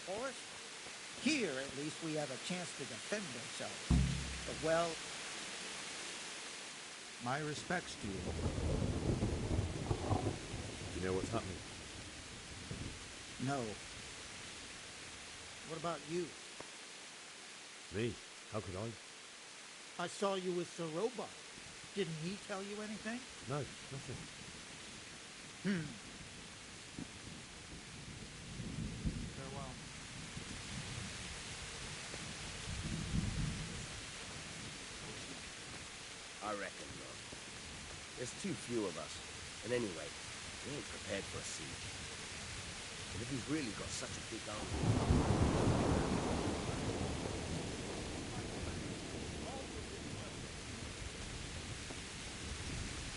forest. Here, at least, we have a chance to defend ourselves. But, well, my respects to you. You know what's happening? No. What about you? Me? How could I? I saw you with Sir Robot. Didn't he tell you anything? No, nothing. Farewell. I reckon not. There's too few of us. And anyway, we ain't prepared for a siege. And if he's really got such a big army...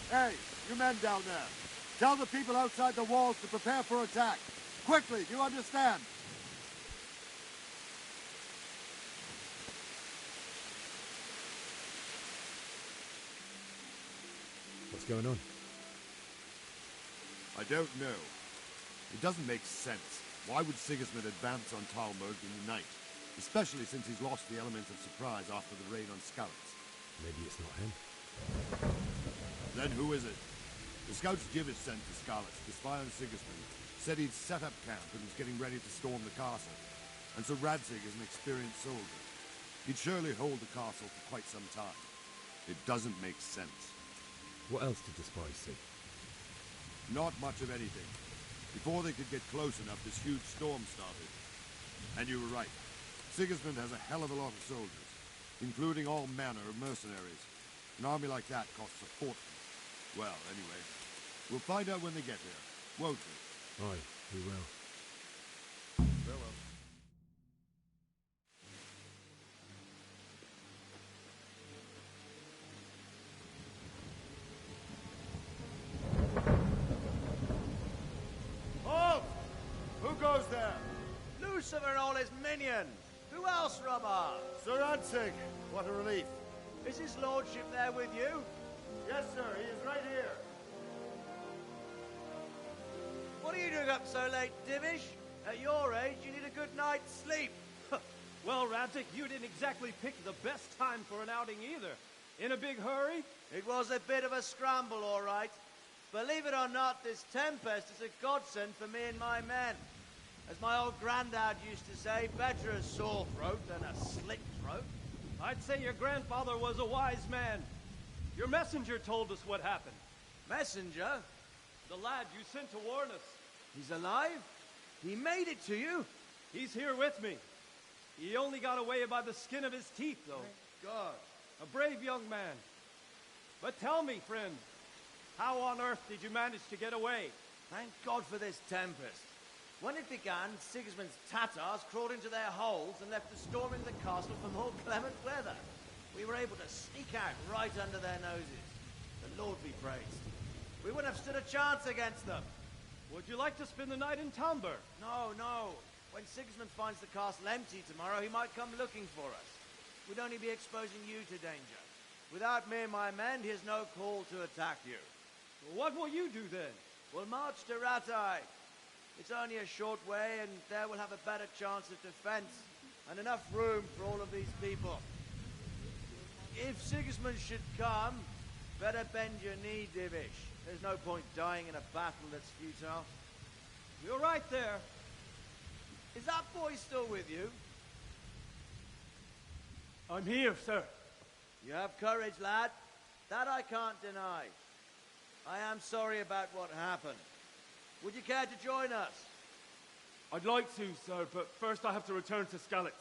Hey, you men down there. Tell the people outside the walls to prepare for attack. Quickly, do you understand? What's going on? I don't know. It doesn't make sense. Why would Sigismund advance on Talmberg in the night? Especially since he's lost the element of surprise after the raid on Skalitz. Maybe it's not him. Then who is it? The scouts Jivish sent to Skalitz to spy on Sigismund said he'd set up camp and was getting ready to storm the castle. And so Radzig is an experienced soldier. He'd surely hold the castle for quite some time. It doesn't make sense. What else did the spies see? Not much of anything. Before they could get close enough, this huge storm started. And you were right. Sigismund has a hell of a lot of soldiers, including all manner of mercenaries. An army like that costs a fortune. Well, anyway, we'll find out when they get here, won't we? Aye, we will. Farewell. Halt! Who goes there? Lucifer and all his minions. Who else, Robber? Sir Radzig. What a relief. Is his lordship there with you? Yes, sir. He is right here. What are you doing up so late, Divish? At your age, you need a good night's sleep. Well, Radzig, you didn't exactly pick the best time for an outing either. In a big hurry? It was a bit of a scramble, all right. Believe it or not, this tempest is a godsend for me and my men. As my old granddad used to say, better a sore throat than a slit throat. I'd say your grandfather was a wise man. Your messenger told us what happened. Messenger? The lad you sent to warn us. He's alive? He made it to you? He's here with me. He only got away by the skin of his teeth, though. Thank God. A brave young man. But tell me, friend, how on earth did you manage to get away? Thank God for this tempest. When it began, Sigismund's Tatars crawled into their holes and left us storming the castle for more clement weather. We were able to sneak out right under their noses. The Lord be praised. We wouldn't have stood a chance against them. Would you like to spend the night in Talmberg? No, no. When Sigismund finds the castle empty tomorrow, he might come looking for us. We'd only be exposing you to danger. Without me and my men, he has no call to attack you. What will you do then? We'll march to Ratai. It's only a short way, and there we'll have a better chance of defense, and enough room for all of these people. If Sigismund should come, better bend your knee, Divish. There's no point dying in a battle that's futile. You're right there. Is that boy still with you? I'm here, sir. You have courage, lad. That I can't deny. I am sorry about what happened. Would you care to join us? I'd like to, sir, but first I have to return to Skalitz.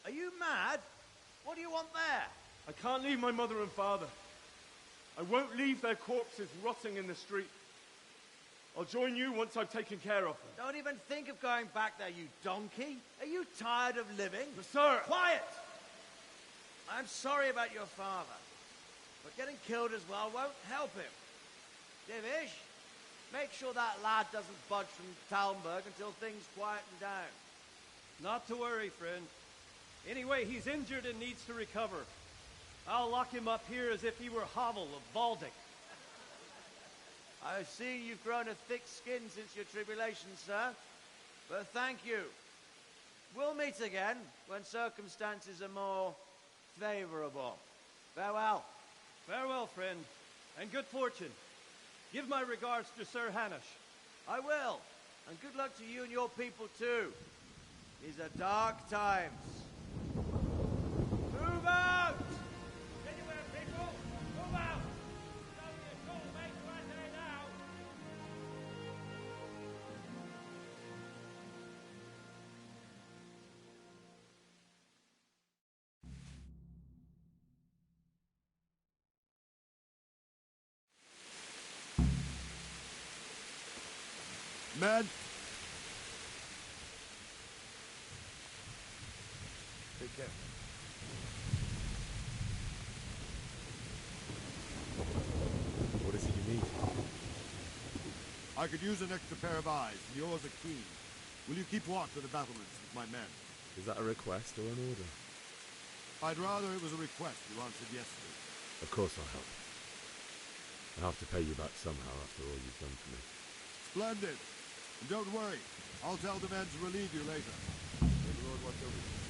Are you mad? What do you want there? I can't leave my mother and father. I won't leave their corpses rotting in the street. I'll join you once I've taken care of them. Don't even think of going back there, you donkey. Are you tired of living? But sir! Quiet! I'm sorry about your father, but getting killed as well won't help him. Divish, make sure that lad doesn't budge from Talmberg until things quieten down. Not to worry, friend. Anyway, he's injured and needs to recover. I'll lock him up here as if he were Havel of Baldic. I've seen you've grown a thick skin since your tribulation, sir. But thank you. We'll meet again when circumstances are more favorable. Farewell. Farewell, friend, and good fortune. Give my regards to Sir Hanush. I will. And good luck to you and your people too. These are dark times. Move out! Anywhere, people! Move out! It's only a call made to our day now! Men! Be careful. What is it you need? I could use an extra pair of eyes, and yours are keen. Will you keep watch of the battlements with my men? Is that a request or an order? I'd rather it was a request you answered yes to. Of course I'll help. I have to pay you back somehow after all you've done for me. Splendid! And don't worry, I'll tell the men to relieve you later. May the Lord watch over you.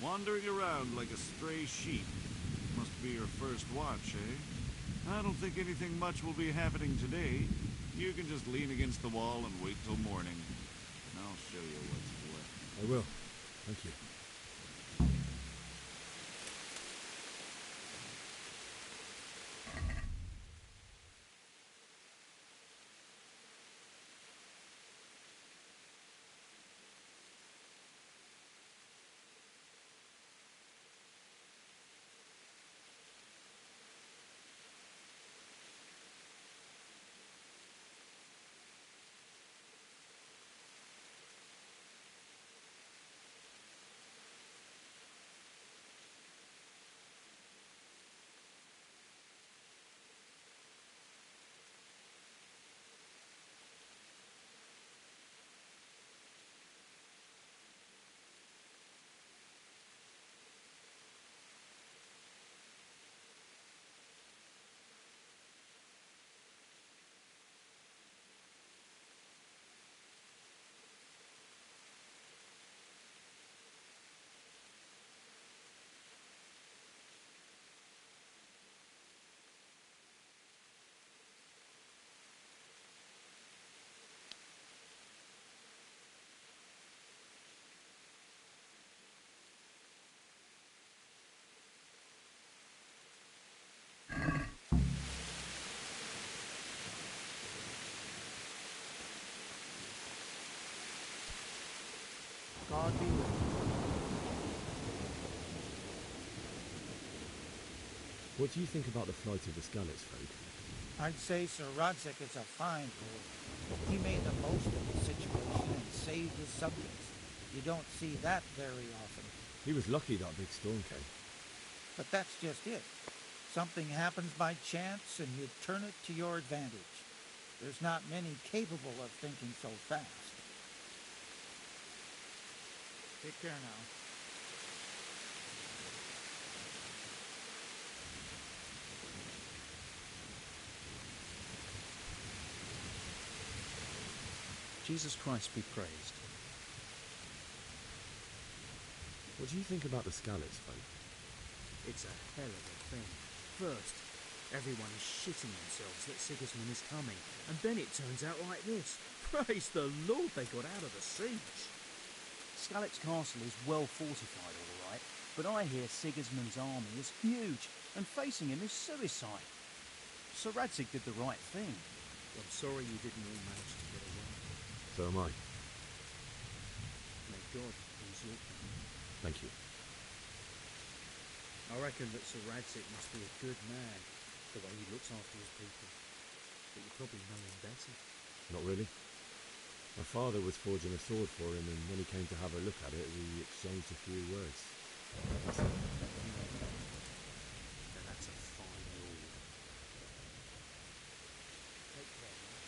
Wandering around like a stray sheep. Must be your first watch, eh? I don't think anything much will be happening today. You can just lean against the wall and wait till morning. I'll show you what's what. I will. Thank you. What do you think about the flight of the Skalitz folk? I'd say Sir Rodzik is a fine lord. He made the most of the situation and saved his subjects. You don't see that very often. He was lucky that big storm came. But that's just it. Something happens by chance and you turn it to your advantage. There's not many capable of thinking so fast. Take care now. Jesus Christ be praised. What do you think about the Skalitz folk? It's a hell of a thing. First, everyone is shitting themselves that Sigismund is coming, and then it turns out like this. Praise the Lord they got out of the siege. Skalitz Castle is well fortified, all right, but I hear Sigismund's army is huge, and facing him is suicide. Sir Radzig did the right thing. I'm sorry you didn't all manage to get away. So am I. May God ease your pain. Thank you. I reckon that Sir Radzig must be a good man, the way he looks after his people. But you probably know him better. Not really. My father was forging a sword for him, and when he came to have a look at it, we exchanged a few words. That's it. Now that's a fine lord. Take care, man.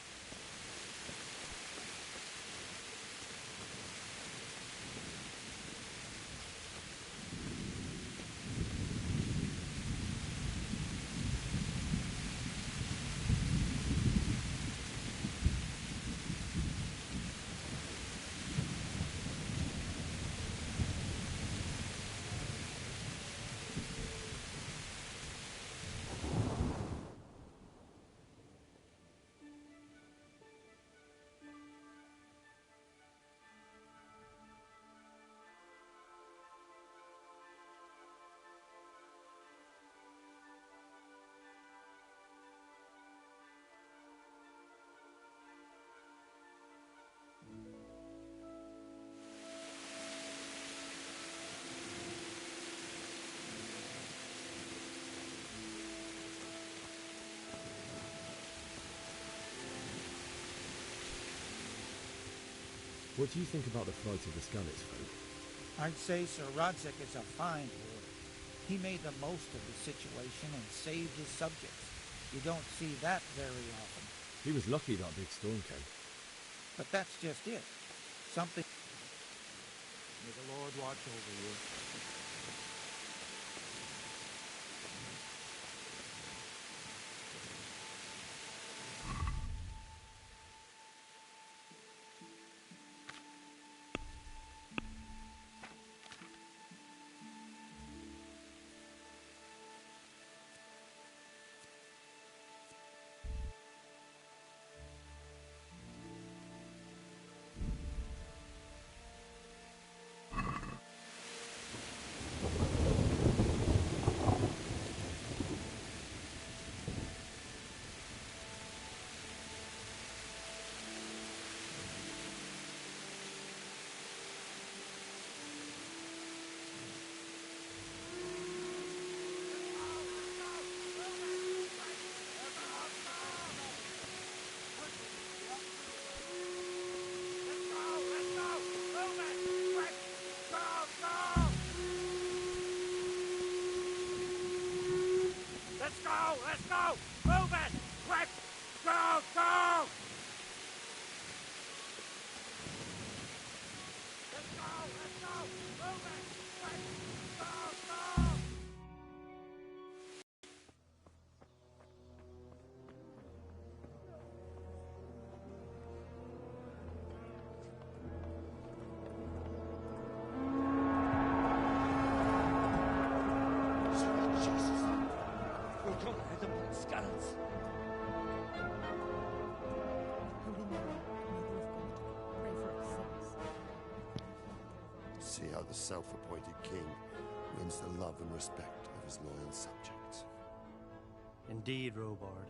What do you think about the flight of the Skalitz folk? I'd say Sir Rodzik is a fine lord. He made the most of the situation and saved his subjects. You don't see that very often. He was lucky that big storm came. But that's just it. Something... May the Lord watch over you. Let's go! Move it! Quick! Go! Go! Let's go! Let's go! Move it! Quick! Go! Go! See how the self-appointed king wins the love and respect of his loyal subjects. Indeed, Robard.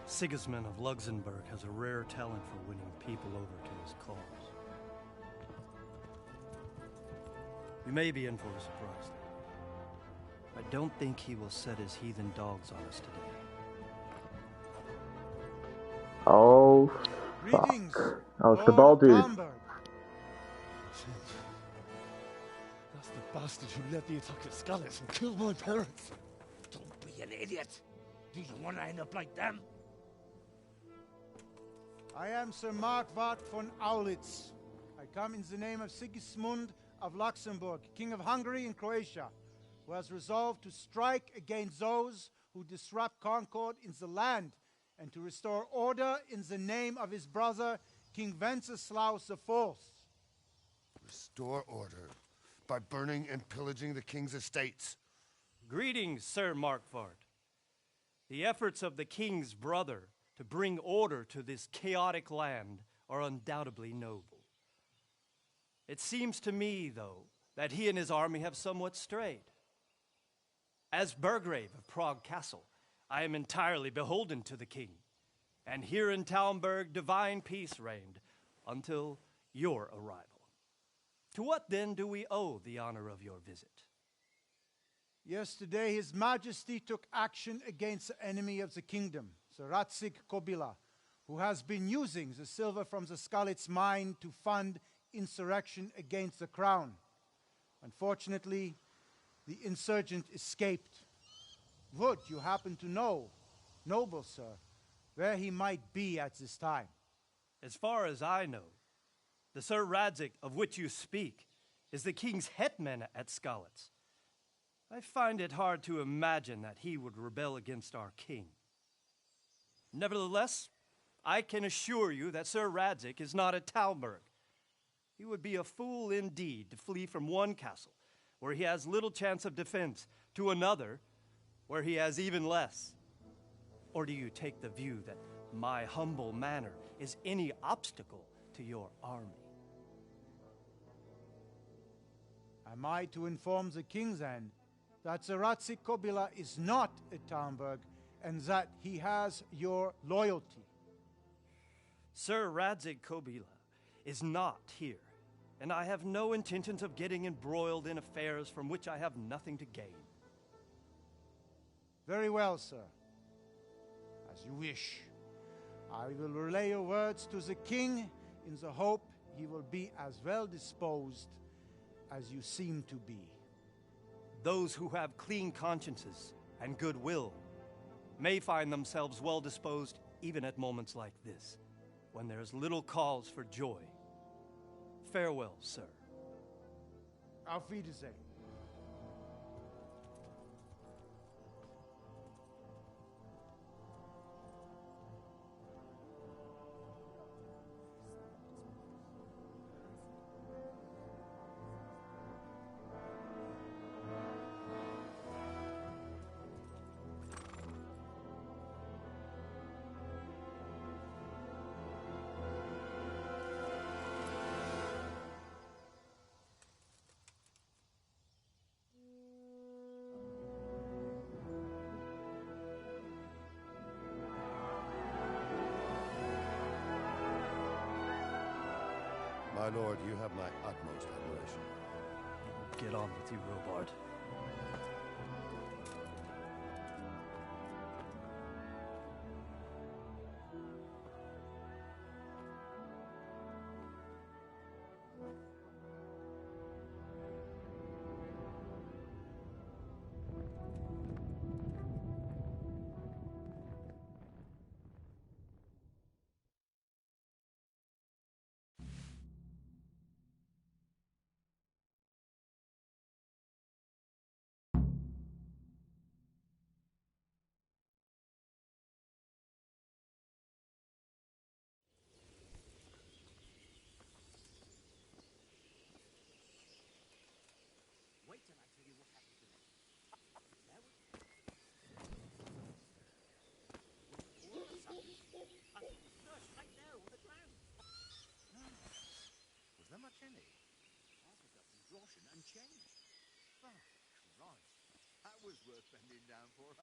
Sigismund of Luxembourg has a rare talent for winning people over to his cause. We may be in for a surprise. I don't think he will set his heathen dogs on us today. Oh, fuck. Greetings, Oh, it's the Lord bald dude. Talmberg. That's the bastard who led the attack at Skalitz and killed my parents. Don't be an idiot. Do you want to end up like them? I am Sir Markwart von Aulitz. I come in the name of Sigismund of Luxembourg, King of Hungary and Croatia, who has resolved to strike against those who disrupt concord in the land and to restore order in the name of his brother, King Wenceslaus IV. Restore order by burning and pillaging the king's estates. Greetings, Sir Markwart. The efforts of the king's brother to bring order to this chaotic land are undoubtedly noble. It seems to me, though, that he and his army have somewhat strayed. As Burgrave of Prague Castle, I am entirely beholden to the king, and here in Talmberg divine peace reigned until your arrival. To what then do we owe the honor of your visit? Yesterday, His Majesty took action against the enemy of the kingdom, Sir Radzig Kobyla, who has been using the silver from the Skalitz mine to fund insurrection against the crown. Unfortunately, the insurgent escaped. Would you happen to know, noble sir, where he might be at this time? As far as I know, the Sir Radzig of which you speak is the king's hetman at Skalitz. I find it hard to imagine that he would rebel against our king. Nevertheless, I can assure you that Sir Radzig is not at Talmberg. He would be a fool indeed to flee from one castle, where he has little chance of defense, to another, where he has even less. Or do you take the view that my humble manner is any obstacle to your army? Am I to inform the king then that Sir Radzig Kobyla is not at Talmberg and that he has your loyalty? Sir Radzig Kobyla is not here, and I have no intentions of getting embroiled in affairs from which I have nothing to gain. Very well, sir. As you wish. I will relay your words to the king in the hope he will be as well disposed as you seem to be. Those who have clean consciences and goodwill may find themselves well disposed even at moments like this, when there is little cause for joy. Farewell, sir. Auf Wiedersehen. My lord, you have my utmost admiration. Get on with you, Robard. Wait till I tell you what happened to them. Right there on the ground. Was there much in it? Half of that was groschen and change. Oh, Christ. That was worth bending down for.